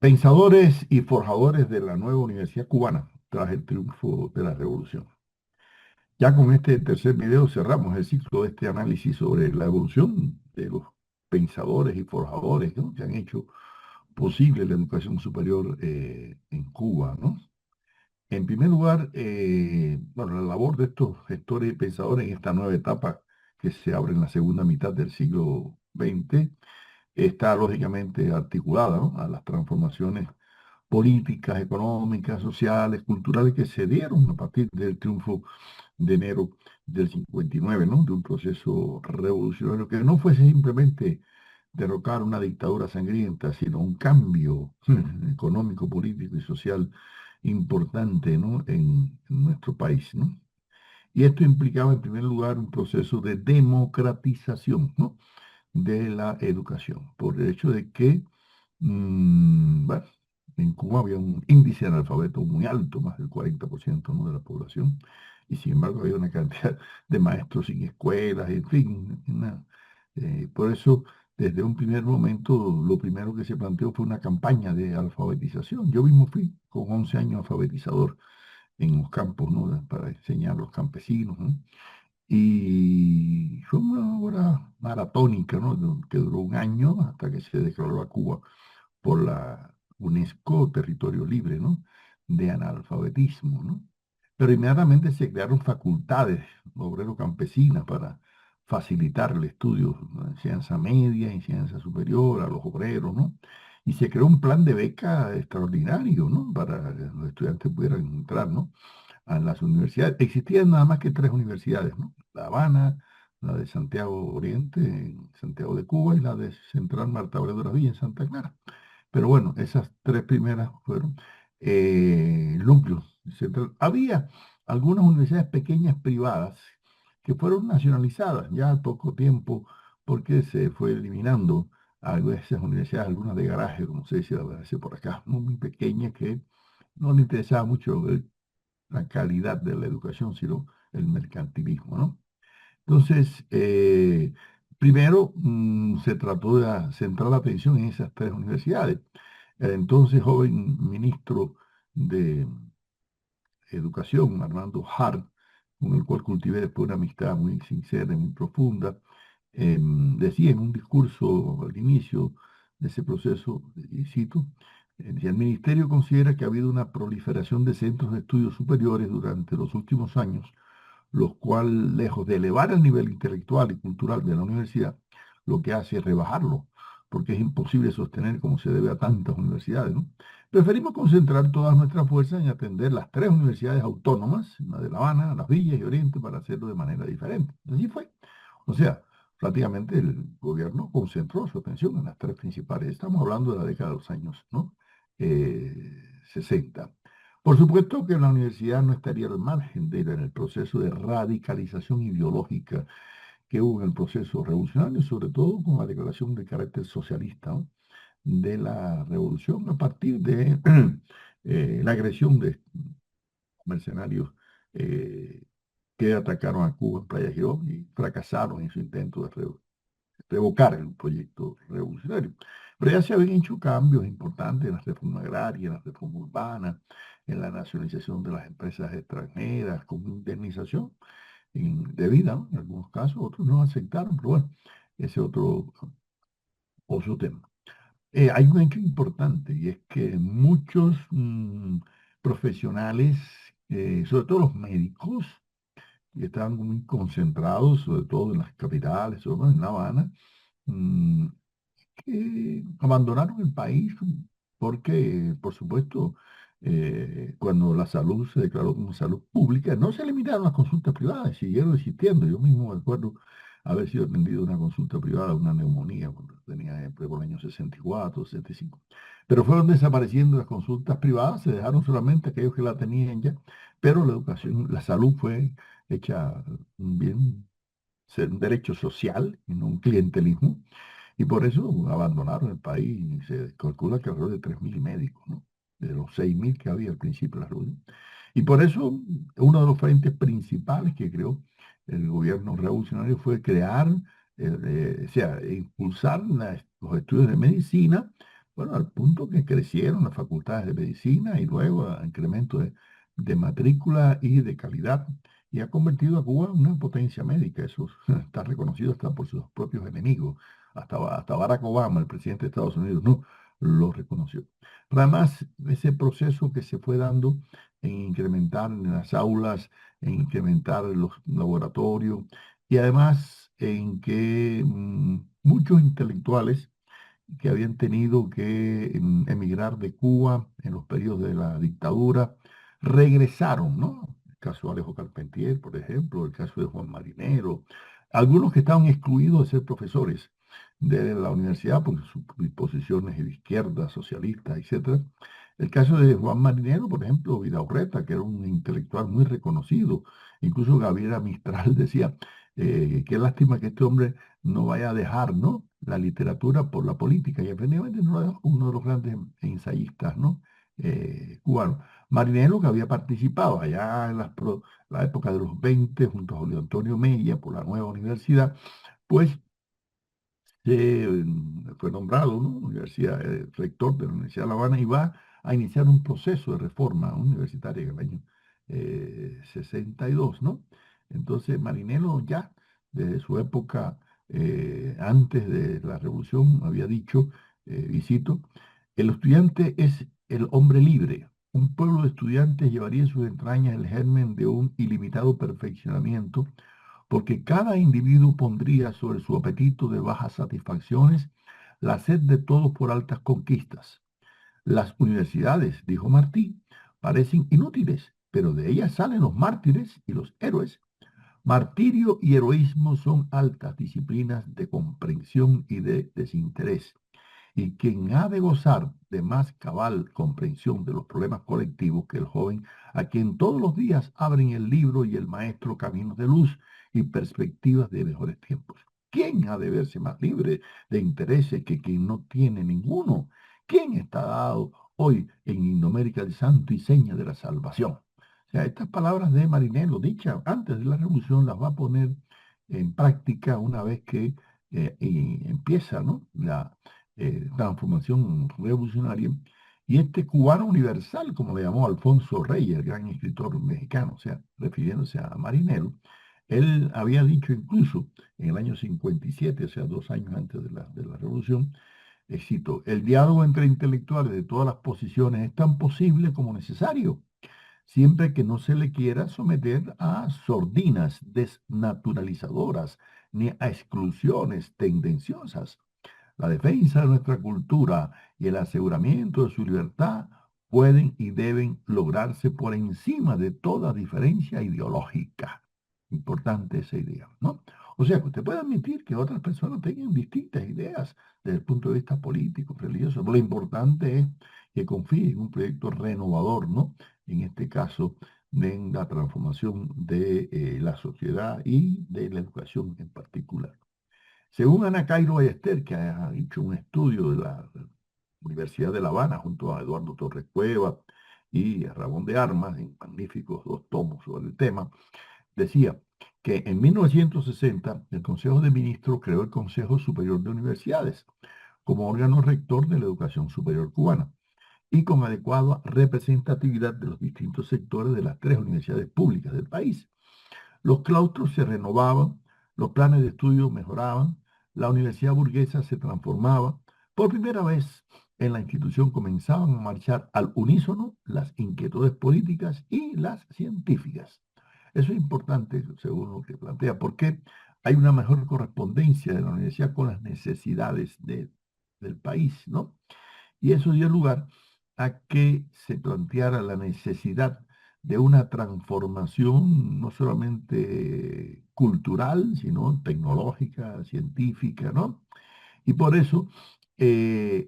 Pensadores y forjadores de la nueva Universidad Cubana tras el triunfo de la revolución. Ya con este tercer video cerramos el ciclo de este análisis sobre la evolución de los pensadores y forjadores, ¿no?, que han hecho posible la educación superior en Cuba, ¿no? En primer lugar, bueno, la labor de estos gestores y pensadores en esta nueva etapa que se abre en la segunda mitad del siglo XX está lógicamente articulada, ¿no?, a las transformaciones políticas, económicas, sociales, culturales que se dieron a partir del triunfo de enero del 59, ¿no?, de un proceso revolucionario que no fue simplemente derrocar una dictadura sangrienta, sino un cambio económico, político y social importante, ¿no?, en nuestro país, ¿no? Y esto implicaba, en primer lugar, un proceso de democratización, ¿no?, de la educación, por el hecho de que, bueno, en Cuba había un índice de analfabeto muy alto, más del 40%, ¿no?, de la población, y sin embargo había una cantidad de maestros sin escuelas, en fin, nada. Por eso, desde un primer momento, lo primero que se planteó fue una campaña de alfabetización. Yo mismo fui con 11 años alfabetizador en los campos, ¿no?, para enseñar a los campesinos, ¿no? Y fue una obra maratónica, ¿no?, que duró un año hasta que se declaró a Cuba por la UNESCO Territorio Libre, ¿no?, de analfabetismo, ¿no? Pero inmediatamente se crearon facultades obrero-campesinas para facilitar el estudio, ¿no?, enseñanza media, enseñanza superior a los obreros, ¿no? Y se creó un plan de beca extraordinario, ¿no?, para que los estudiantes pudieran entrar, ¿no?, a las universidades. Existían nada más que tres universidades, ¿no? La Habana, la de Santiago Oriente, en Santiago de Cuba, y la de Central Marta Abreu de la Villa, en Santa Clara. Pero bueno, esas tres primeras fueron núcleos central. Había algunas universidades pequeñas privadas que fueron nacionalizadas ya al poco tiempo porque se fue eliminando a esas universidades, algunas de garaje, como se dice a veces por acá, muy pequeñas que no le interesaba mucho la calidad de la educación, sino el mercantilismo, ¿no? Entonces, primero se trató de centrar la atención en esas tres universidades. El entonces joven ministro de Educación, Armando Hart, con el cual cultivé después una amistad muy sincera y muy profunda, decía en un discurso al inicio de ese proceso, y cito, decía, el Ministerio considera que ha habido una proliferación de centros de estudios superiores durante los últimos años, los cuales, lejos de elevar el nivel intelectual y cultural de la universidad, lo que hace es rebajarlo, porque es imposible sostener como se debe a tantas universidades, ¿no? Preferimos concentrar todas nuestras fuerzas en atender las tres universidades autónomas, la de La Habana, Las Villas y Oriente, para hacerlo de manera diferente. Así fue. O sea, prácticamente el gobierno concentró su atención en las tres principales. Estamos hablando de la década de los años, ¿no? 60. Por supuesto que la universidad no estaría al margen en el proceso de radicalización ideológica que hubo en el proceso revolucionario, sobre todo con la declaración de carácter socialista, ¿no?, de la revolución a partir de la agresión de mercenarios eh, que atacaron a Cuba en Playa Girón y fracasaron en su intento de revocar el proyecto revolucionario. Pero ya se habían hecho cambios importantes en la reforma agraria, en la reforma urbana, en la nacionalización de las empresas extranjeras, con indemnización debida, ¿no?, en algunos casos, otros no aceptaron, pero bueno, ese otro tema. Hay un hecho importante y es que muchos profesionales, sobre todo los médicos, que estaban muy concentrados, sobre todo en las capitales, sobre todo en La Habana, mm, que abandonaron el país porque, por supuesto, cuando la salud se declaró como salud pública, no se limitaron las consultas privadas, siguieron existiendo. Yo mismo me acuerdo haber sido atendido en una consulta privada, una neumonía, cuando tenía por el año 64, 65. Pero fueron desapareciendo las consultas privadas, se dejaron solamente aquellos que la tenían ya, pero la educación, la salud fue hecha un bien, ser un derecho social y no un clientelismo. Y por eso abandonaron el país. Se calcula que alrededor de 3.000 médicos, ¿no?, de los 6.000 que había al principio de la revolución. Y por eso uno de los frentes principales que creó el gobierno revolucionario fue crear, o sea, impulsar los estudios de medicina Bueno, al punto que crecieron las facultades de medicina y luego a incremento de matrícula y de calidad, y ha convertido a Cuba en una potencia médica. Eso está reconocido hasta por sus propios enemigos. Hasta Barack Obama, el presidente de Estados Unidos, no lo reconoció. Pero además, ese proceso que se fue dando en incrementar en las aulas, en incrementar los laboratorios, y además en que muchos intelectuales que habían tenido que emigrar de Cuba en los periodos de la dictadura, regresaron, ¿no? El caso de Alejo Carpentier, por ejemplo, el caso de Juan Marinero, algunos que estaban excluidos de ser profesores de la universidad por sus posiciones de izquierda, socialistas, etcétera. El caso de Juan Marinero, por ejemplo, Vidaurreta, que era un intelectual muy reconocido, incluso Gabriela Mistral decía, qué lástima que este hombre no vaya a dejar, ¿no?, la literatura por la política, y efectivamente no era uno de los grandes ensayistas, ¿no?, cubanos. Marinelo, que había participado allá en la época de los 20 junto a Julio Antonio Mella por la nueva universidad, pues fue nombrado, ¿no?, universidad, rector de la Universidad de La Habana, y va a iniciar un proceso de reforma universitaria en el año 62, ¿no? Entonces, Marinelo ya, desde su época antes de la revolución, había dicho, y cito, el estudiante es el hombre libre. Un pueblo de estudiantes llevaría en sus entrañas el germen de un ilimitado perfeccionamiento, porque cada individuo pondría sobre su apetito de bajas satisfacciones la sed de todos por altas conquistas. Las universidades, dijo Martí, parecen inútiles, pero de ellas salen los mártires y los héroes. Martirio y heroísmo son altas disciplinas de comprensión y de desinterés, y quien ha de gozar de más cabal comprensión de los problemas colectivos que el joven, a quien todos los días abren el libro y el maestro caminos de luz y perspectivas de mejores tiempos. ¿Quién ha de verse más libre de intereses que quien no tiene ninguno? ¿Quién está dado hoy en Indoamérica el santo y seña de la salvación? O sea, estas palabras de Marinelo, dichas antes de la revolución, las va a poner en práctica una vez que empieza, ¿no?, la transformación revolucionaria. Y este cubano universal, como le llamó Alfonso Reyes, el gran escritor mexicano, o sea, refiriéndose a Marinero, él había dicho incluso en el año 57, o sea, 2 años antes de la revolución, cito, el diálogo entre intelectuales de todas las posiciones es tan posible como necesario, siempre que no se le quiera someter a sordinas desnaturalizadoras ni a exclusiones tendenciosas. La defensa de nuestra cultura y el aseguramiento de su libertad pueden y deben lograrse por encima de toda diferencia ideológica. Importante esa idea, ¿no? O sea, que usted puede admitir que otras personas tengan distintas ideas desde el punto de vista político, religioso, pero lo importante es que confíe en un proyecto renovador, ¿no? En este caso, en la transformación de la sociedad y de la educación en particular. Según Ana Cairo Ballester, que ha hecho un estudio de la Universidad de La Habana junto a Eduardo Torres Cuevas y a Ramón de Armas, en magníficos 2 tomos sobre el tema, decía que en 1960 el Consejo de Ministros creó el Consejo Superior de Universidades como órgano rector de la educación superior cubana y con adecuada representatividad de los distintos sectores de las 3 universidades públicas del país. Los claustros se renovaban, los planes de estudio mejoraban, la universidad burguesa se transformaba. Por primera vez en la institución comenzaban a marchar al unísono las inquietudes políticas y las científicas. Eso es importante, según lo que plantea, porque hay una mejor correspondencia de la universidad con las necesidades del país, ¿no? Y eso dio lugar a que se planteara la necesidad de una transformación no solamente cultural, sino tecnológica, científica, ¿no? Y por eso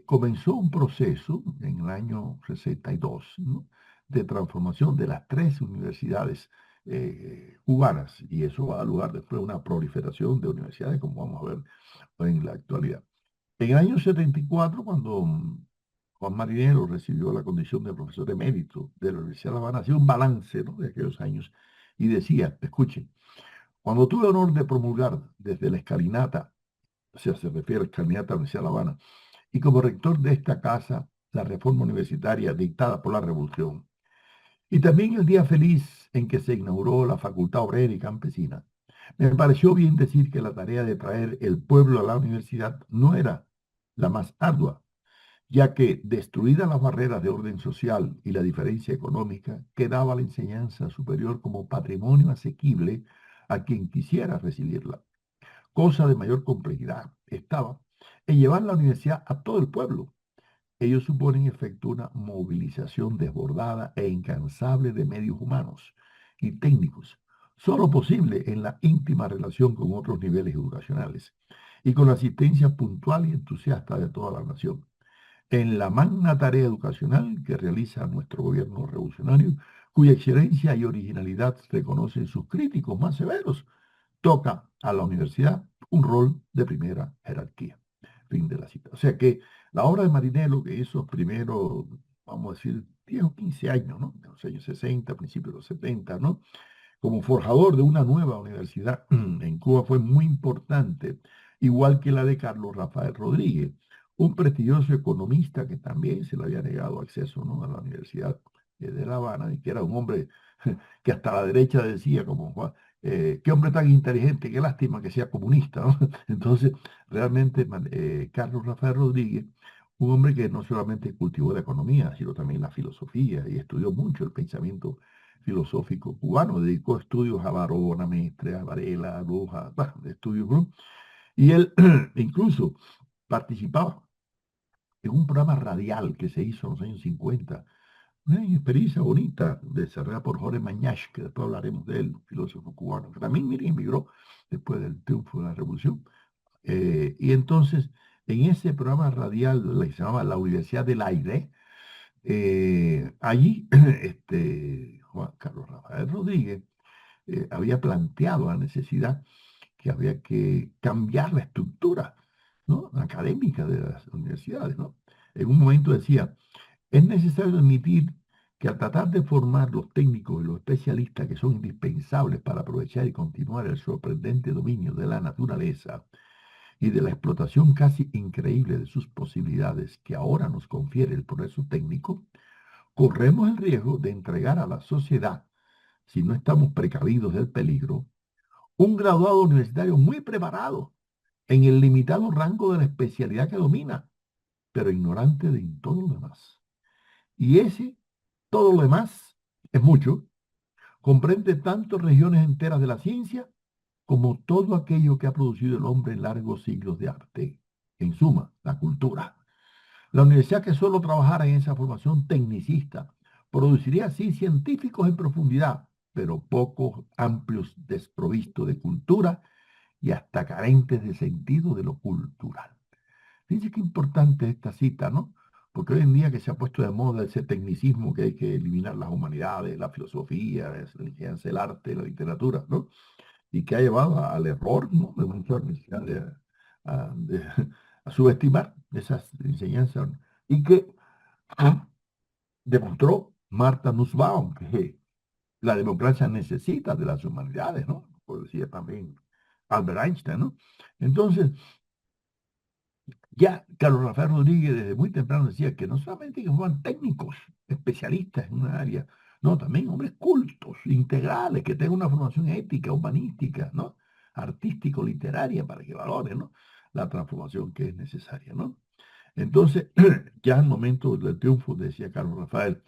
comenzó un proceso en el año 62, ¿no?, de transformación de las 3 universidades cubanas, y eso va a dar lugar después a una proliferación de universidades, como vamos a ver en la actualidad. En el año 74, cuando Juan Marinero recibió la condición de profesor emérito de la Universidad de La Habana, hacía un balance, ¿no?, de aquellos años y decía, escuchen, cuando tuve el honor de promulgar desde la escalinata, o sea, se refiere a la escalinata de la Universidad de La Habana, y como rector de esta casa, la reforma universitaria dictada por la Revolución, y también el día feliz en que se inauguró la Facultad Obrera y Campesina, me pareció bien decir que la tarea de traer el pueblo a la universidad no era la más ardua, ya que destruidas las barreras de orden social y la diferencia económica, quedaba la enseñanza superior como patrimonio asequible a quien quisiera recibirla. Cosa de mayor complejidad estaba en llevar la universidad a todo el pueblo. Ellos suponen en efecto una movilización desbordada e incansable de medios humanos y técnicos, solo posible en la íntima relación con otros niveles educacionales y con la asistencia puntual y entusiasta de toda la nación. En la magna tarea educacional que realiza nuestro gobierno revolucionario, cuya excelencia y originalidad reconocen sus críticos más severos, toca a la universidad un rol de primera jerarquía. Fin de la cita. O sea que la obra de Marinello, que hizo primero, vamos a decir, 10 o 15 años, ¿no? En los años 60, principios de los 70, ¿no? Como forjador de una nueva universidad en Cuba fue muy importante, igual que la de Carlos Rafael Rodríguez, un prestigioso economista que también se le había negado acceso, ¿no?, a la Universidad de La Habana, y que era un hombre que hasta la derecha decía, como Juan, qué hombre tan inteligente, qué lástima que sea comunista, ¿no? Entonces, realmente Carlos Rafael Rodríguez, un hombre que no solamente cultivó la economía, sino también la filosofía y estudió mucho el pensamiento filosófico cubano, dedicó estudios a Barón, a Mestre, a Varela, a Loja, bueno, estudios, ¿no? Y él incluso participaba en un programa radial que se hizo en los años 50, una experiencia bonita, desarrollada por Jorge Mañach, que después hablaremos de él, filósofo cubano, que también, miren, emigró después del triunfo de la Revolución. Y entonces, en ese programa radial, que se llamaba La Universidad del Aire, allí Juan Carlos Rafael Rodríguez había planteado la necesidad que había que cambiar la estructura, ¿no?, académica de las universidades, ¿no? En un momento decía, es necesario admitir que al tratar de formar los técnicos y los especialistas que son indispensables para aprovechar y continuar el sorprendente dominio de la naturaleza y de la explotación casi increíble de sus posibilidades que ahora nos confiere el progreso técnico, corremos el riesgo de entregar a la sociedad, si no estamos precavidos del peligro, un graduado universitario muy preparado en el limitado rango de la especialidad que domina, pero ignorante de todo lo demás. Y ese, todo lo demás, es mucho, comprende tanto regiones enteras de la ciencia como todo aquello que ha producido el hombre en largos siglos de arte. En suma, la cultura. La universidad que solo trabajara en esa formación tecnicista produciría así científicos en profundidad, pero pocos amplios desprovistos de cultura y hasta carentes de sentido de lo cultural. Fíjense qué importante esta cita, ¿no? Porque hoy en día que se ha puesto de moda ese tecnicismo que hay que eliminar las humanidades, la filosofía, la ciencia, el arte, la literatura, ¿no? Y que ha llevado al error, ¿no?, de muchas universidades a subestimar esas enseñanzas, ¿no? Y que demostró Marta Nussbaum que la democracia necesita de las humanidades, ¿no? Como decía también Albert Einstein, ¿no? Entonces, ya Carlos Rafael Rodríguez desde muy temprano decía que no solamente que fueran técnicos, especialistas en una área, no, también hombres cultos, integrales, que tengan una formación ética, humanística, ¿no?, artístico-literaria, para que valoren, ¿no?, la transformación que es necesaria, ¿no? Entonces, ya en el momento del triunfo, decía Carlos Rafael,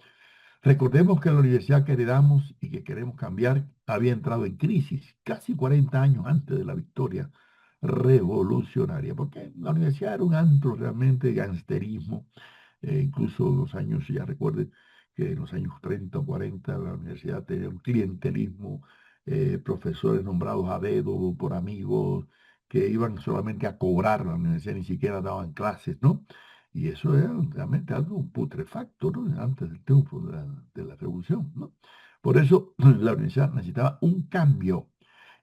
recordemos que la universidad que heredamos y que queremos cambiar había entrado en crisis casi 40 años antes de la victoria revolucionaria, porque la universidad era un antro realmente de gangsterismo, incluso en los años, ya recuerden que en los años 30 o 40 la universidad tenía un clientelismo, profesores nombrados a dedo por amigos que iban solamente a cobrar la universidad, ni siquiera daban clases, ¿no? Y eso era realmente algo putrefacto, ¿no?, antes del triunfo de la revolución, ¿no? Por eso la universidad necesitaba un cambio.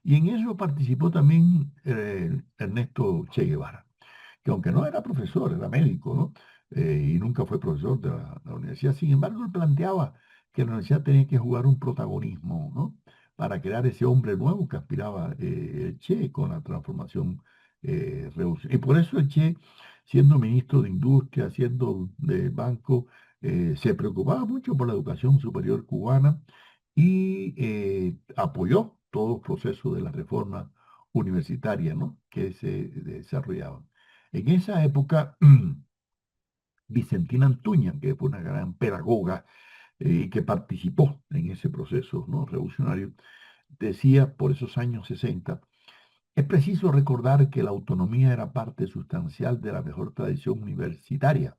Y en eso participó también Ernesto Che Guevara, que aunque no era profesor, era médico, ¿no? Y nunca fue profesor de la universidad. Sin embargo, él planteaba que la universidad tenía que jugar un protagonismo, ¿no?, para crear ese hombre nuevo que aspiraba el Che con la transformación revolucionaria. Y por eso el Che siendo ministro de Industria, siendo de banco, se preocupaba mucho por la educación superior cubana y apoyó todo el proceso de la reforma universitaria, ¿no?, que se desarrollaban. En esa época, Vicentina Antuña, que fue una gran pedagoga y que participó en ese proceso, ¿no?, revolucionario, decía por esos años 60: es preciso recordar que la autonomía era parte sustancial de la mejor tradición universitaria,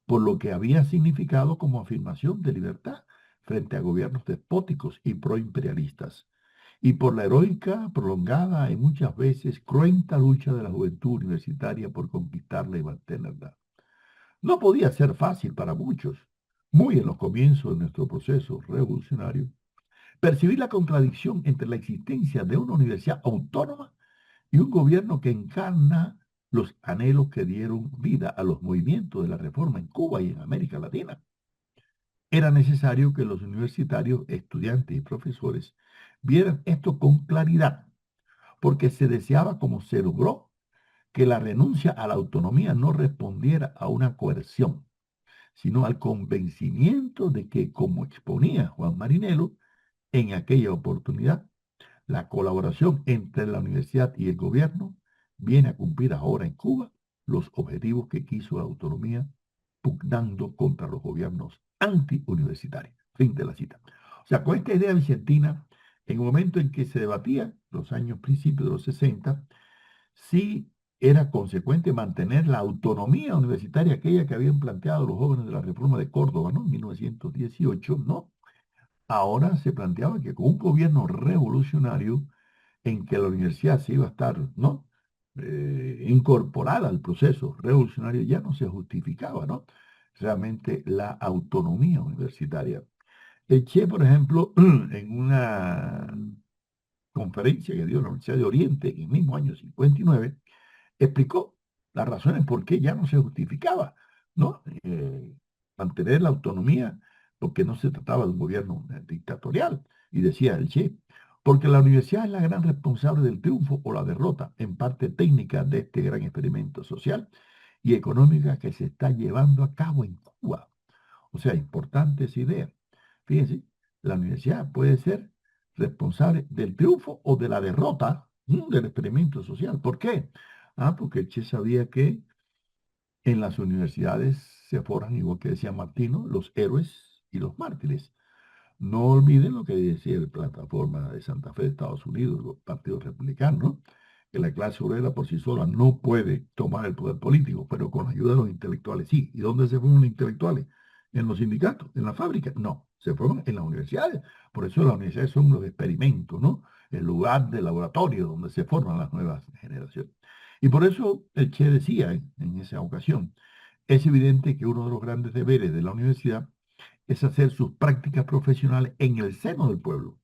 por lo que había significado como afirmación de libertad frente a gobiernos despóticos y proimperialistas, y por la heroica, prolongada y muchas veces cruenta lucha de la juventud universitaria por conquistarla y mantenerla. No podía ser fácil para muchos, muy en los comienzos de nuestro proceso revolucionario, percibir la contradicción entre la existencia de una universidad autónoma y un gobierno que encarna los anhelos que dieron vida a los movimientos de la reforma en Cuba y en América Latina. Era necesario que los universitarios, estudiantes y profesores vieran esto con claridad, porque se deseaba, como se logró, que la renuncia a la autonomía no respondiera a una coerción, sino al convencimiento de que, como exponía Juan Marinelo en aquella oportunidad, la colaboración entre la universidad y el gobierno viene a cumplir ahora en Cuba los objetivos que quiso la autonomía, pugnando contra los gobiernos antiuniversitarios. Fin de la cita. O sea, con esta idea vicentina, en el momento en que se debatía, los años principios de los 60, sí era consecuente mantener la autonomía universitaria, aquella que habían planteado los jóvenes de la Reforma de Córdoba, ¿no?, en 1918, ¿no? Ahora se planteaba que con un gobierno revolucionario en que la universidad se iba a estar, ¿no?, incorporada al proceso revolucionario, ya no se justificaba, ¿no?, realmente la autonomía universitaria. El Che, por ejemplo, en una conferencia que dio en la Universidad de Oriente en el mismo año 59, explicó las razones por qué ya no se justificaba, ¿no?, mantener la autonomía, porque no se trataba de un gobierno dictatorial. Y decía el Che: porque la universidad es la gran responsable del triunfo o la derrota, en parte técnica, de este gran experimento social y económica que se está llevando a cabo en Cuba. O sea, importante esa idea. Fíjense, la universidad puede ser responsable del triunfo o de la derrota del experimento social. ¿Por qué? Porque el Che sabía que en las universidades se forjan, igual que decía Martino, los héroes y los mártires. No olviden lo que decía la plataforma de Santa Fe de Estados Unidos, los partidos republicanos, ¿no?, que la clase obrera por sí sola no puede tomar el poder político, pero con la ayuda de los intelectuales sí. ¿Y dónde se forman los intelectuales? ¿En los sindicatos? ¿En las fábricas? No, se forman en las universidades. Por eso las universidades son los experimentos, ¿no?, el lugar de laboratorio donde se forman las nuevas generaciones. Y por eso el Che decía en esa ocasión: es evidente que uno de los grandes deberes de la universidad es hacer sus prácticas profesionales en el seno del pueblo.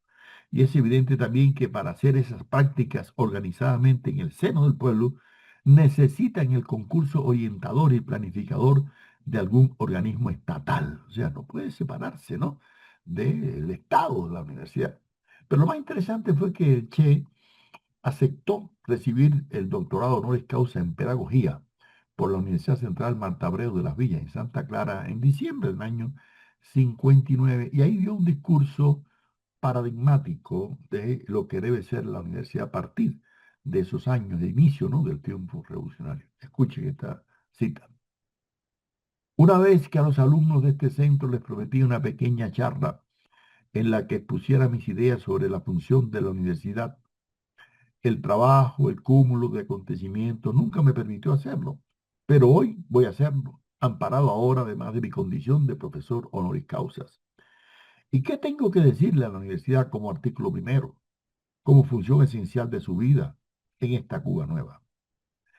Y es evidente también que para hacer esas prácticas organizadamente en el seno del pueblo, necesitan el concurso orientador y planificador de algún organismo estatal. O sea, no puede separarse, ¿no?, del Estado de la universidad. Pero lo más interesante fue que el Che aceptó recibir el doctorado honoris causa en pedagogía por la Universidad Central Marta Abreu de las Villas en Santa Clara en diciembre del año 59, y ahí dio un discurso paradigmático de lo que debe ser la universidad a partir de esos años de inicio, ¿no?, del triunfo revolucionario. Escuchen esta cita: una vez que a los alumnos de este centro les prometí una pequeña charla en la que expusiera mis ideas sobre la función de la universidad, el trabajo, el cúmulo de acontecimientos nunca me permitió hacerlo, pero hoy voy a hacerlo, amparado ahora además de mi condición de profesor honoris causas. ¿Y qué tengo que decirle a la universidad como artículo primero, como función esencial de su vida en esta Cuba nueva?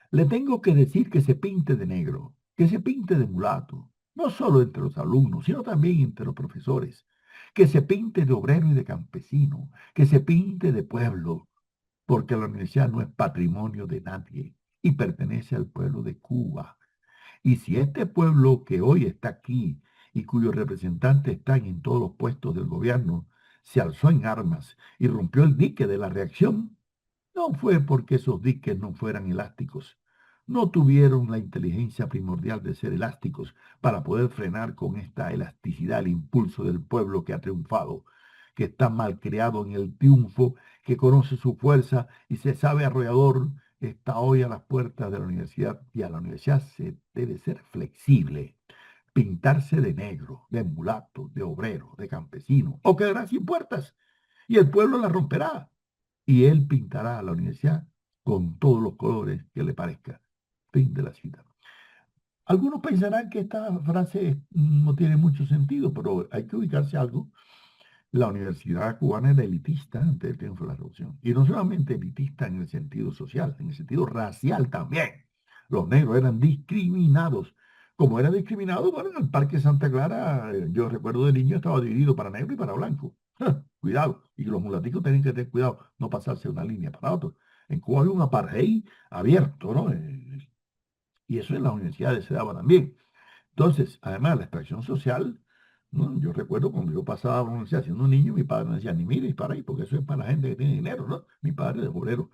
Le tengo que decir que se pinte de negro, que se pinte de mulato, no solo entre los alumnos, sino también entre los profesores, que se pinte de obrero y de campesino, que se pinte de pueblo, porque la universidad no es patrimonio de nadie y pertenece al pueblo de Cuba. Y si este pueblo que hoy está aquí y cuyos representantes están en todos los puestos del gobierno, se alzó en armas y rompió el dique de la reacción, no fue porque esos diques no fueran elásticos, no tuvieron la inteligencia primordial de ser elásticos para poder frenar con esta elasticidad el impulso del pueblo que ha triunfado, que está mal creado en el triunfo, que conoce su fuerza y se sabe arrollador, está hoy a las puertas de la universidad y a la universidad se debe ser flexible, pintarse de negro, de mulato, de obrero, de campesino, o quedará sin puertas y el pueblo la romperá y él pintará a la universidad con todos los colores que le parezca. Fin de la cita. Algunos pensarán que esta frase no tiene mucho sentido, pero hay que ubicarse algo. La universidad cubana era elitista antes del triunfo de la revolución. Y no solamente elitista en el sentido social, en el sentido racial también. Los negros eran discriminados. Como era discriminado, bueno, en el Parque Santa Clara, yo recuerdo de niño, estaba dividido para negro y para blanco. Cuidado. Y los mulaticos tienen que tener cuidado, no pasarse de una línea para otra. En Cuba hay un apartheid abierto, ¿no? Y eso en las universidades se daba también. Entonces, además, la extracción social, ¿no? Yo recuerdo cuando yo pasaba a la universidad siendo un niño, mi padre me decía, ni mire, para ahí, porque eso es para la gente que tiene dinero, ¿no? Mi padre de obrero,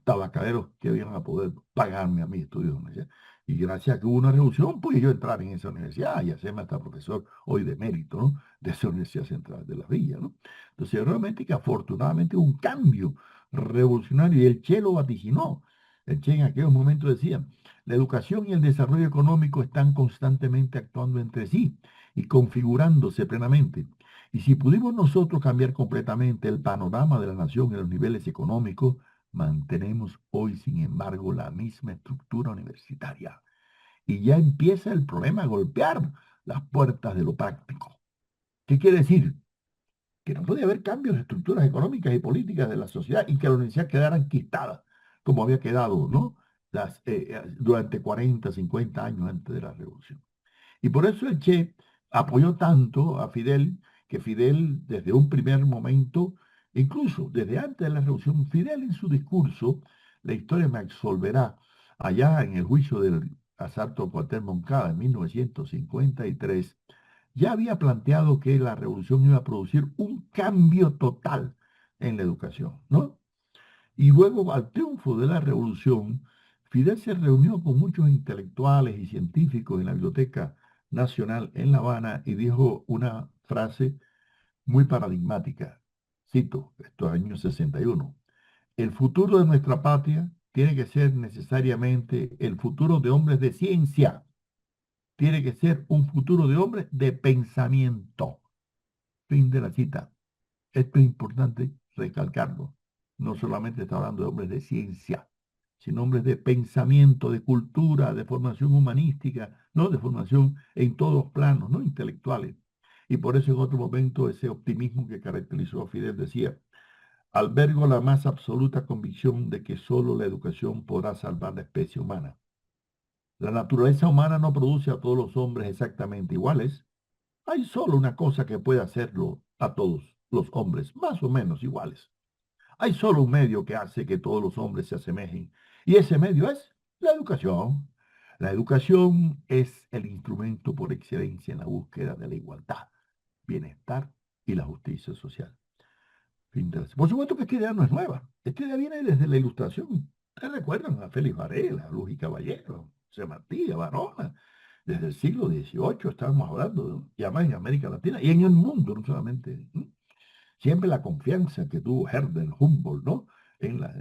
tabacalero, que iban a poder pagarme a mis estudios de universidad. Y gracias a que hubo una revolución, pude yo entrar en esa universidad y hacerme hasta profesor hoy de mérito, ¿no? De esa Universidad Central de la Villa, ¿no? Entonces, realmente que afortunadamente hubo un cambio revolucionario y el Che lo vaticinó. El Che en aquellos momentos decía, la educación y el desarrollo económico están constantemente actuando entre sí y configurándose plenamente. Y si pudimos nosotros cambiar completamente el panorama de la nación en los niveles económicos, mantenemos hoy, sin embargo, la misma estructura universitaria. Y ya empieza el problema a golpear las puertas de lo práctico. ¿Qué quiere decir? Que no podía haber cambios de estructuras económicas y políticas de la sociedad y que la universidad quedara enquistada, como había quedado, ¿no? Durante 40, 50 años antes de la revolución. Y por eso el Che apoyó tanto a Fidel, que Fidel desde un primer momento, incluso desde antes de la revolución, Fidel en su discurso, la historia me absolverá, allá en el juicio del asalto a Cuartel Moncada en 1953, ya había planteado que la revolución iba a producir un cambio total en la educación, ¿no? Y luego, al triunfo de la revolución, Fidel se reunió con muchos intelectuales y científicos en la Biblioteca Nacional en La Habana y dijo una frase muy paradigmática. Cito, estos años 61. El futuro de nuestra patria tiene que ser necesariamente el futuro de hombres de ciencia. Tiene que ser un futuro de hombres de pensamiento. Fin de la cita. Esto es importante recalcarlo. No solamente está hablando de hombres de ciencia, sino hombres de pensamiento, de cultura, de formación humanística, ¿no? De formación en todos los planos, ¿no? Intelectuales. Y por eso en otro momento ese optimismo que caracterizó a Fidel decía, albergo la más absoluta convicción de que solo la educación podrá salvar la especie humana. La naturaleza humana no produce a todos los hombres exactamente iguales. Hay solo una cosa que puede hacerlo a todos los hombres, más o menos iguales. Hay solo un medio que hace que todos los hombres se asemejen, y ese medio es la educación. La educación es el instrumento por excelencia en la búsqueda de la igualdad, bienestar y la justicia social. Por supuesto que esta idea no es nueva. Esta idea viene desde la Ilustración. Ustedes recuerdan a Félix Varela, a Luz y Caballero, José Martí, a Barona. Desde el siglo XVIII estábamos hablando, ¿no? Y además en América Latina y en el mundo, no solamente. Siempre la confianza que tuvo Herder, Humboldt, ¿no? En la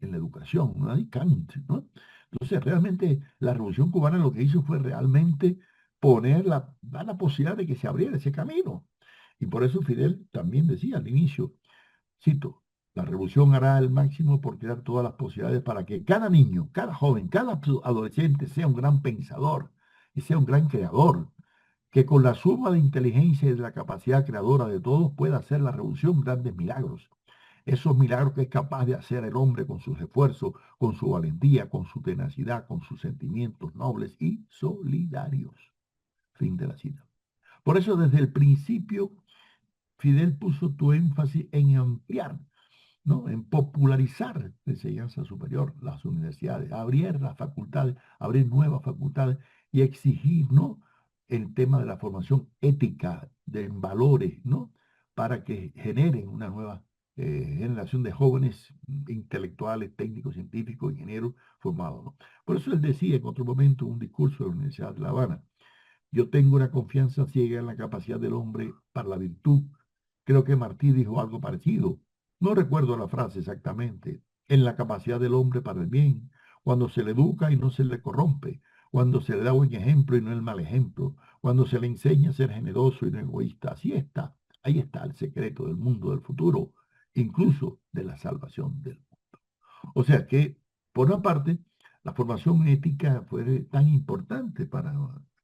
educación, ¿no? Y Kant, ¿no? Entonces, realmente la Revolución Cubana lo que hizo fue realmente dar la posibilidad de que se abriera ese camino. Y por eso Fidel también decía al inicio, cito, la revolución hará el máximo por crear todas las posibilidades para que cada niño, cada joven, cada adolescente sea un gran pensador y sea un gran creador, que con la suma de inteligencia y de la capacidad creadora de todos pueda hacer la revolución grandes milagros. Esos milagros que es capaz de hacer el hombre con sus esfuerzos, con su valentía, con su tenacidad, con sus sentimientos nobles y solidarios. Fin de la cita. Por eso desde el principio Fidel puso tu énfasis en ampliar, ¿no? En popularizar la enseñanza superior, las universidades, abrir las facultades, abrir nuevas facultades y exigir, ¿no? El tema de la formación ética, de valores, ¿no? Para que generen una nueva generación de jóvenes intelectuales, técnicos, científicos, ingenieros formados, ¿no? Por eso él decía en otro momento, en un discurso de la Universidad de La Habana: yo tengo una confianza ciega en la capacidad del hombre para la virtud. Creo que Martí dijo algo parecido. No recuerdo la frase exactamente. En la capacidad del hombre para el bien, cuando se le educa y no se le corrompe, cuando se le da buen ejemplo y no el mal ejemplo, cuando se le enseña a ser generoso y no egoísta. Así está. Ahí está el secreto del mundo del futuro, incluso de la salvación del mundo. O sea que, por una parte, la formación ética fue tan importante para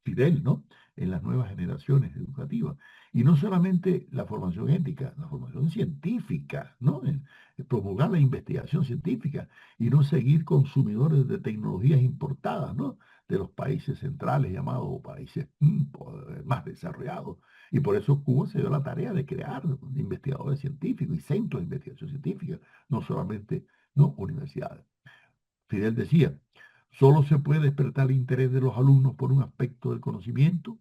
Fidel, ¿no? En las nuevas generaciones educativas. Y no solamente la formación ética, la formación científica, ¿no? En promulgar la investigación científica y no seguir consumidores de tecnologías importadas, ¿no? De los países centrales llamados países más desarrollados. Y por eso Cuba se dio la tarea de crear investigadores científicos y centros de investigación científica, no solamente no universidades. Fidel decía: solo se puede despertar el interés de los alumnos por un aspecto del conocimiento,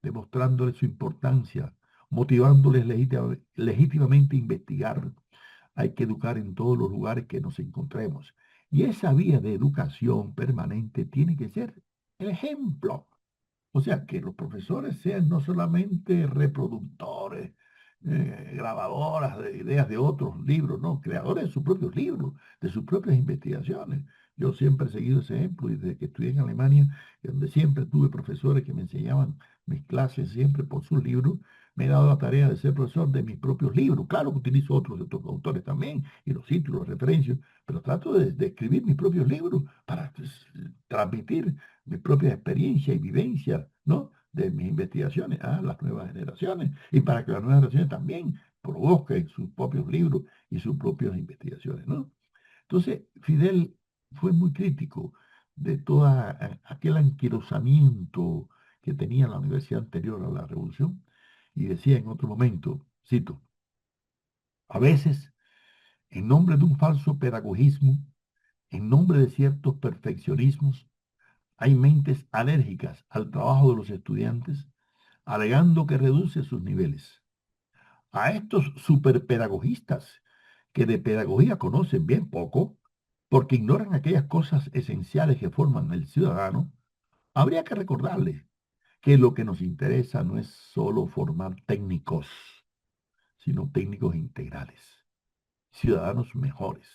demostrándoles su importancia, motivándoles legítimamente a investigar. Hay que educar en todos los lugares que nos encontremos. Y esa vía de educación permanente tiene que ser el ejemplo. O sea, que los profesores sean no solamente reproductores, grabadoras de ideas de otros libros, no, creadores de sus propios libros, de sus propias investigaciones. Yo siempre he seguido ese ejemplo y desde que estudié en Alemania, donde siempre tuve profesores que me enseñaban mis clases siempre por sus libros, me he dado la tarea de ser profesor de mis propios libros. Claro que utilizo otros de otros autores también, y los cito, los referencio, pero trato de escribir mis propios libros para pues, transmitir mi propia experiencia y vivencia, ¿no? De mis investigaciones a las nuevas generaciones y para que las nuevas generaciones también produzcan sus propios libros y sus propias investigaciones, ¿no? Entonces, Fidel fue muy crítico de todo aquel anquilosamiento que tenía la universidad anterior a la revolución y decía en otro momento, cito: a veces, en nombre de un falso pedagogismo, en nombre de ciertos perfeccionismos, hay mentes alérgicas al trabajo de los estudiantes, alegando que reduce sus niveles. A estos superpedagogistas, que de pedagogía conocen bien poco, porque ignoran aquellas cosas esenciales que forman el ciudadano, habría que recordarles que lo que nos interesa no es solo formar técnicos, sino técnicos integrales, ciudadanos mejores.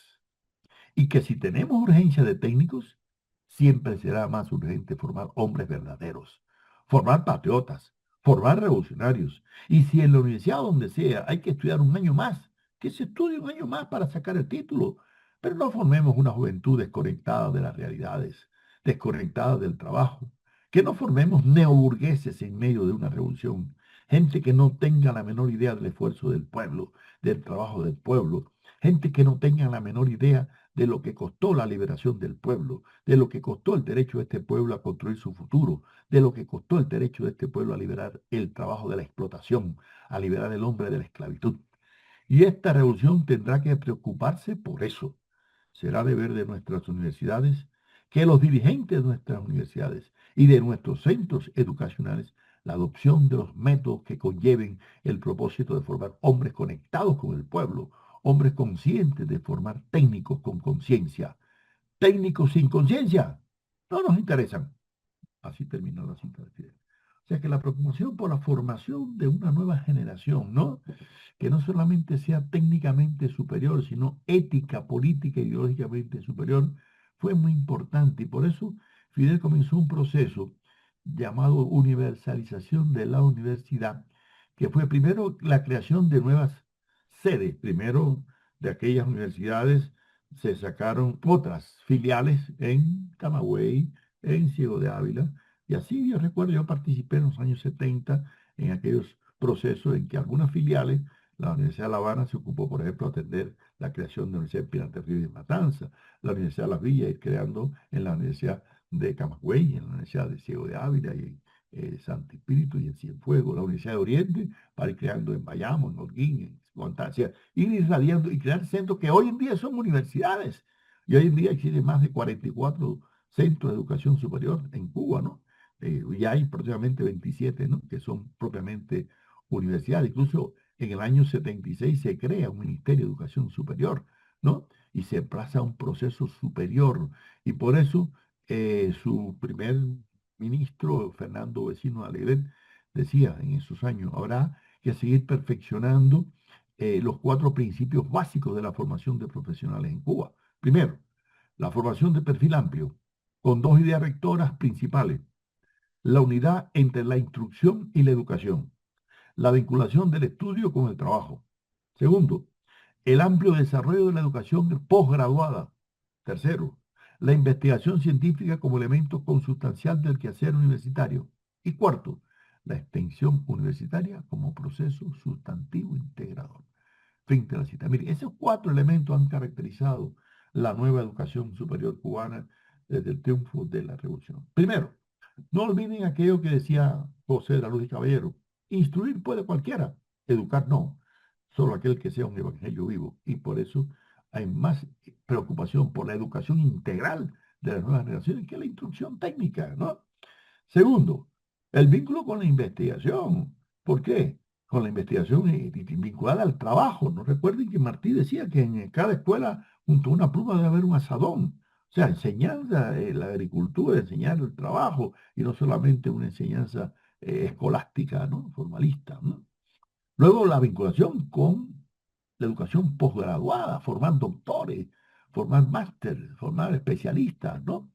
Y que si tenemos urgencia de técnicos, siempre será más urgente formar hombres verdaderos, formar patriotas, formar revolucionarios. Y si en la universidad donde sea hay que estudiar un año más, que se estudie un año más para sacar el título. Pero no formemos una juventud desconectada de las realidades, desconectada del trabajo. Que no formemos neoburgueses en medio de una revolución, gente que no tenga la menor idea del esfuerzo del pueblo, del trabajo del pueblo, gente que no tenga la menor idea de lo que costó la liberación del pueblo, de lo que costó el derecho de este pueblo a construir su futuro, de lo que costó el derecho de este pueblo a liberar el trabajo de la explotación, a liberar el hombre de la esclavitud. Y esta revolución tendrá que preocuparse por eso. Será deber de nuestras universidades que los dirigentes de nuestras universidades y de nuestros centros educacionales la adopción de los métodos que conlleven el propósito de formar hombres conectados con el pueblo, hombres conscientes de formar técnicos con conciencia. Técnicos sin conciencia no nos interesan. Así terminó la cita de Fidel. O sea que la preocupación por la formación de una nueva generación, ¿no? Que no solamente sea técnicamente superior, sino ética, política, ideológicamente superior, fue muy importante. Y por eso Fidel comenzó un proceso llamado universalización de la universidad, que fue primero la creación de nuevas sedes. Primero de aquellas universidades se sacaron otras filiales en Camagüey, en Ciego de Ávila, y así yo recuerdo, yo participé en los años 70 en aquellos procesos en que algunas filiales, la Universidad de La Habana se ocupó, por ejemplo, de atender la creación de la Universidad de Pinar del Río y Matanza, la Universidad de Las Villas, ir creando en la Universidad de Camagüey, en la Universidad de Ciego de Ávila y en Santo Espíritu y en Cienfuegos, la Universidad de Oriente, para ir creando en Bayamo, en Holguín, en Constancia, ir irradiando y crear centros que hoy en día son universidades. Y hoy en día existen más de 44 centros de educación superior en Cuba, ¿no? Ya hay prácticamente 27, ¿no? Que son propiamente universidades. Incluso en el año 76 se crea un Ministerio de Educación Superior, ¿no? Y se plaza un proceso superior. Y por eso su primer ministro, Fernando Vecino Alegret, decía en esos años, habrá que seguir perfeccionando los cuatro principios básicos de la formación de profesionales en Cuba. Primero, la formación de perfil amplio, con dos ideas rectoras principales: la unidad entre la instrucción y la educación, la vinculación del estudio con el trabajo. Segundo, el amplio desarrollo de la educación posgraduada. Tercero, la investigación científica como elemento consustancial del quehacer universitario. Y cuarto, la extensión universitaria como proceso sustantivo integrador. Fin de la cita. Mire, esos cuatro elementos han caracterizado la nueva educación superior cubana desde el triunfo de la revolución. Primero, no olviden aquello que decía José de la Luz y Caballero: instruir puede cualquiera, educar no, solo aquel que sea un evangelio vivo. Y por eso hay más preocupación por la educación integral de las nuevas generaciones que la instrucción técnica, ¿no? Segundo, el vínculo con la investigación. ¿Por qué? Con la investigación vinculada al trabajo. No recuerden que Martí decía que en cada escuela, junto a una pluma, debe haber un asadón. O sea, enseñanza, la agricultura, enseñar el trabajo, y no solamente una enseñanza escolástica, ¿no? Formalista, ¿no? Luego la vinculación con la educación posgraduada, formar doctores, formar máster, formar especialistas, ¿no?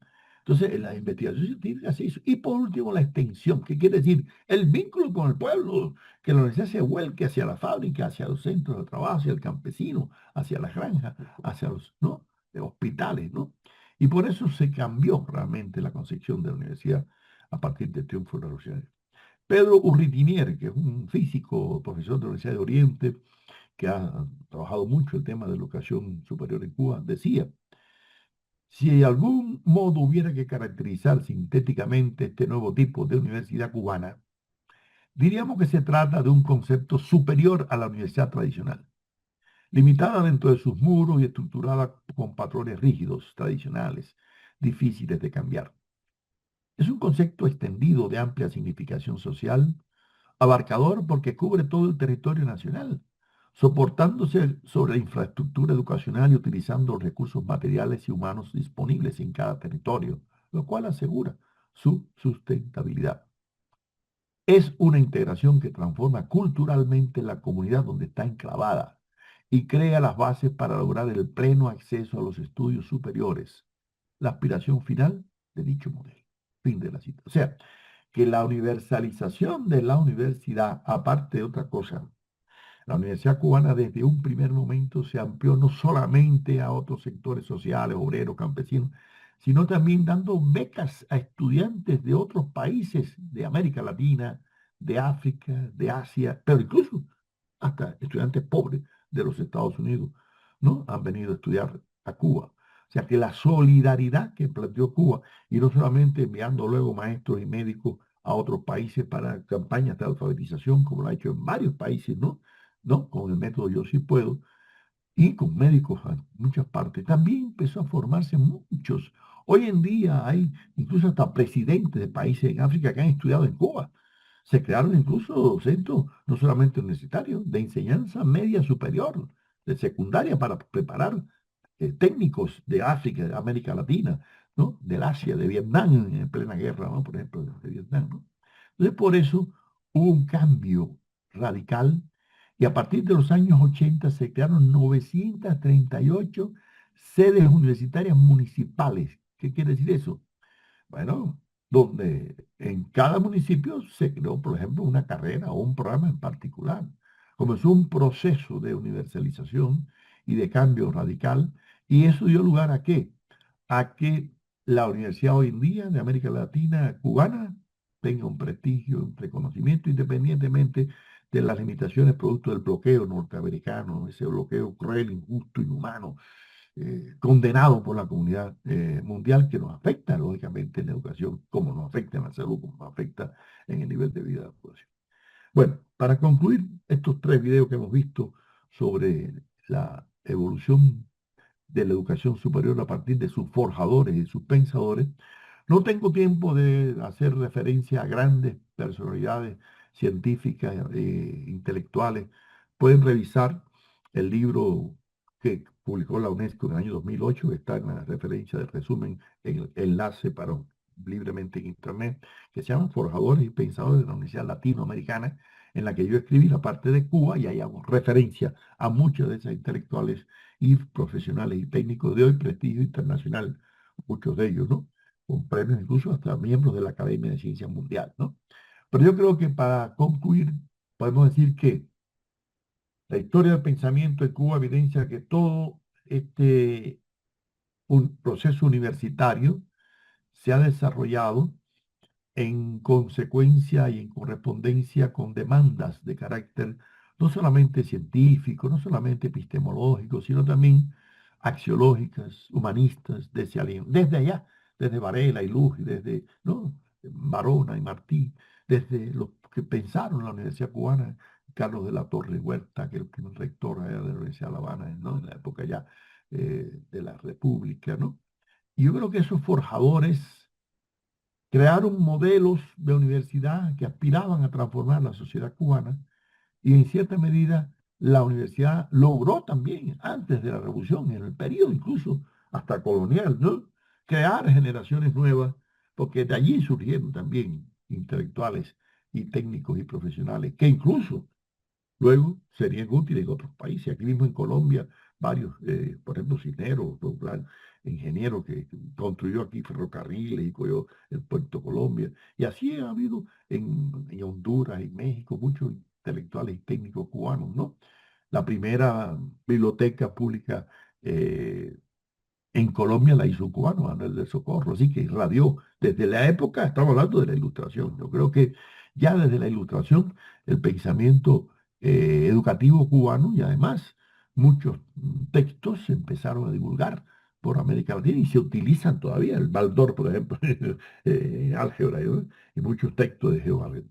Entonces, la investigación científica se hizo. Y por último, la extensión, que quiere decir el vínculo con el pueblo, que la universidad se vuelque hacia la fábrica, hacia los centros de trabajo, hacia el campesino, hacia las granjas, hacia los, ¿no? Hospitales, ¿no? Y por eso se cambió realmente la concepción de la universidad a partir del triunfo revolucionario. Pedro Urritinier, que es un físico, profesor de la Universidad de Oriente, que ha trabajado mucho el tema de la educación superior en Cuba, decía: si de algún modo hubiera que caracterizar sintéticamente este nuevo tipo de universidad cubana, diríamos que se trata de un concepto superior a la universidad tradicional, limitada dentro de sus muros y estructurada con patrones rígidos, tradicionales, difíciles de cambiar. Es un concepto extendido de amplia significación social, abarcador porque cubre todo el territorio nacional, soportándose sobre la infraestructura educacional y utilizando los recursos materiales y humanos disponibles en cada territorio, lo cual asegura su sustentabilidad. Es una integración que transforma culturalmente la comunidad donde está enclavada y crea las bases para lograr el pleno acceso a los estudios superiores, la aspiración final de dicho modelo. Fin de la cita. O sea, que la universalización de la universidad, aparte de otra cosa, la Universidad Cubana desde un primer momento se amplió no solamente a otros sectores sociales, obreros, campesinos, sino también dando becas a estudiantes de otros países de América Latina, de África, de Asia, pero incluso hasta estudiantes pobres de los Estados Unidos, ¿no? Han venido a estudiar a Cuba. O sea que la solidaridad que planteó Cuba, y no solamente enviando luego maestros y médicos a otros países para campañas de alfabetización, como lo ha hecho en varios países, ¿no? ¿No? Con el método Yo Sí Puedo, y con médicos en muchas partes. También empezó a formarse muchos. Hoy en día hay incluso hasta presidentes de países en África que han estudiado en Cuba. Se crearon incluso centros, no solamente universitarios, de enseñanza media superior, de secundaria, para preparar técnicos de África, de América Latina, ¿no? Del Asia, de Vietnam, en plena guerra, ¿no? Por ejemplo, de Vietnam, ¿no? Entonces, por eso hubo un cambio radical, y a partir de los años 80 se crearon 938 sedes universitarias municipales. ¿Qué quiere decir eso? Bueno, donde en cada municipio se creó, por ejemplo, una carrera o un programa en particular. Comenzó un proceso de universalización y de cambio radical, y eso dio lugar ¿a qué? A que la universidad hoy en día de América Latina cubana tenga un prestigio, un reconocimiento, independientemente de las limitaciones producto del bloqueo norteamericano, ese bloqueo cruel, injusto, inhumano, condenado por la comunidad mundial, que nos afecta lógicamente en la educación, como nos afecta en la salud, como nos afecta en el nivel de vida de la población. Bueno, para concluir estos tres videos que hemos visto sobre la evolución de la educación superior a partir de sus forjadores y sus pensadores, no tengo tiempo de hacer referencia a grandes personalidades científicas, intelectuales, pueden revisar el libro que publicó la UNESCO en el año 2008, que está en la referencia del resumen, en el enlace para libremente en Internet, que se llama Forjadores y Pensadores de la Universidad Latinoamericana, en la que yo escribí la parte de Cuba y ahí hago referencia a muchos de esos intelectuales y profesionales y técnicos de hoy, prestigio internacional, muchos de ellos, ¿no? Con premios incluso hasta miembros de la Academia de Ciencias Mundial, ¿no? Pero yo creo que para concluir, podemos decir que la historia del pensamiento de Cuba evidencia que todo este un proceso universitario se ha desarrollado en consecuencia y en correspondencia con demandas de carácter no solamente científico, no solamente epistemológico, sino también axiológicas, humanistas, desde allá, desde Varela y Luz, y desde ¿no? Barona y Martí, desde los que pensaron en la Universidad Cubana, Carlos de la Torre Huerta, que el primer rector allá de la Universidad de La Habana, ¿no? En la época ya de la República, ¿no? Y yo creo que esos forjadores crearon modelos de universidad que aspiraban a transformar la sociedad cubana y en cierta medida la universidad logró también, antes de la revolución, en el periodo incluso hasta colonial, ¿no? Crear generaciones nuevas, porque de allí surgieron también intelectuales y técnicos y profesionales que incluso luego serían útiles en otros países. Aquí mismo en Colombia, varios, por ejemplo, Cisneros, un plan ingeniero que construyó aquí ferrocarriles y cogió el Puerto Colombia. Y así ha habido en Honduras, en México, muchos intelectuales y técnicos cubanos, ¿no? La primera biblioteca pública en Colombia la hizo un cubano, Manuel del Socorro, así que irradió desde la época, estamos hablando de la Ilustración. Yo creo que ya desde la Ilustración el pensamiento educativo cubano y además muchos textos se empezaron a divulgar por América Latina y se utilizan todavía, el Baldor, por ejemplo, álgebra y muchos textos de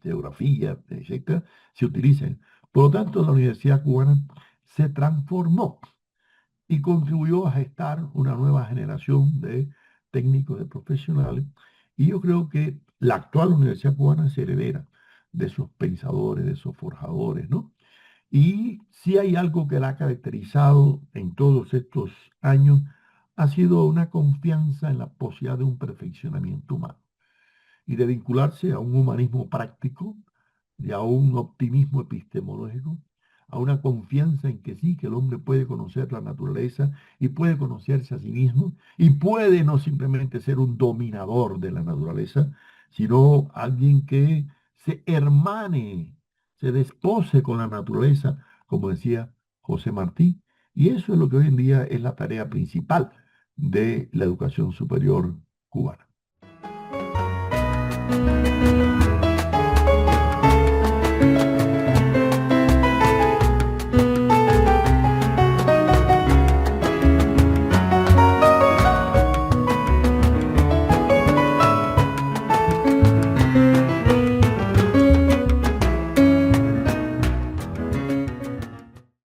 geografía, etcétera, se utilizan. Por lo tanto, la Universidad Cubana se transformó y contribuyó a gestar una nueva generación de técnicos, de profesionales. Y yo creo que la actual Universidad Cubana es heredera de esos pensadores, de esos forjadores, ¿no? Y si hay algo que la ha caracterizado en todos estos años, ha sido una confianza en la posibilidad de un perfeccionamiento humano y de vincularse a un humanismo práctico y a un optimismo epistemológico, a una confianza en que sí, que el hombre puede conocer la naturaleza y puede conocerse a sí mismo y puede no simplemente ser un dominador de la naturaleza, sino alguien que se hermane, se despose con la naturaleza, como decía José Martí. Y eso es lo que hoy en día es la tarea principal de la educación superior cubana.